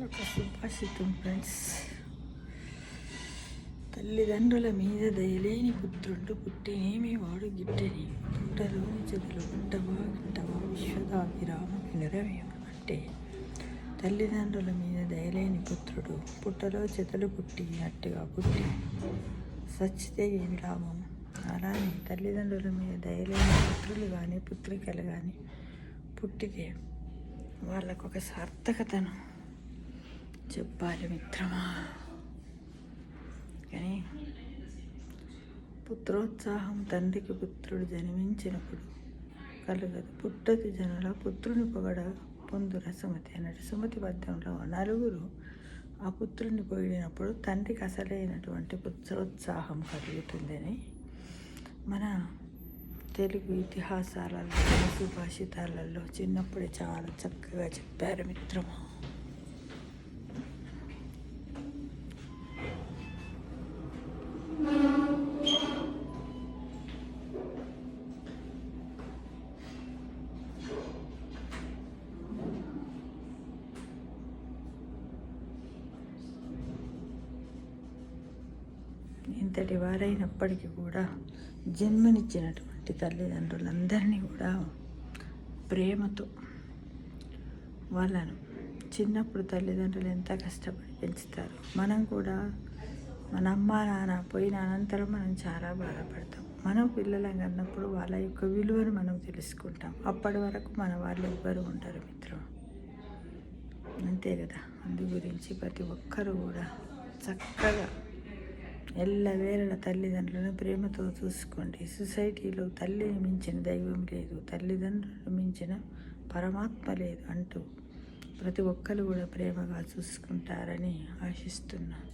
ఒక సుభాషితం ఫ్రెండ్స్. తల్లిదండ్రుల మీద దయలేని పుత్రుండు పుట్టినేమి వాడు గిట్టని పుట్టలోని చెదులు గుంటవా గిట్టవా విశ్వదాభిరామ వినురవేమ. అంటే తల్లిదండ్రుల మీద దయలేని పుత్రుడు పుట్టలో చెదలు పుట్టినట్టుగా పుట్టి సచ్చితే ఏమి లాభం. అలానే తల్లిదండ్రుల మీద దయలేని పుత్రులు కానీ పుత్రికలు కానీ పుట్టితే వాళ్ళకు ఒక సార్థకతను చెప్పాలి మిత్రమా. కానీ పుత్రోత్సాహం తండ్రికి పుత్రుడు జన్మించినప్పుడు కలగదు. పుట్టతి జనుల పుత్రుని పొగడ పొందు రసమతి అన్నట్టు సుమతి పద్యంలో నలుగురు ఆ పుత్రుని పొగిడినప్పుడు తండ్రికి అసలైనటువంటి పుత్రోత్సాహం కలుగుతుందని మన తెలుగు ఇతిహాసాలలో సుభాషితాలలో చిన్నప్పుడే చాలా చక్కగా చెప్పారు మిత్రమా. ఇంతటి వారైనప్పటికీ కూడా జన్మనిచ్చినటువంటి తల్లిదండ్రులందరినీ కూడా ప్రేమతో వాళ్ళను చిన్నప్పుడు తల్లిదండ్రులు ఎంత కష్టపడి పెంచుతారు. మనం కూడా మన అమ్మ నాన్న పోయిన అనంతరం మనం చాలా బాధపడతాం. మనం పిల్లలం అన్నప్పుడు వాళ్ళ యొక్క విలువను మనం తెలుసుకుంటాం. అప్పటి వరకు మన వాళ్ళు ఎవ్వరు ఉంటారు మిత్రం, అంతే కదా. అందు గురించి ప్రతి ఒక్కరూ కూడా చక్కగా ఎల్లవేళల తల్లిదండ్రులను ప్రేమతో చూసుకోండి. సొసైటీలో తల్లిని మించిన దైవం లేదు, తల్లిదండ్రులను మించిన పరమాత్మ లేదు అంటూ ప్రతి ఒక్కరు కూడా ప్రేమగా చూసుకుంటారని ఆశిస్తున్నాను.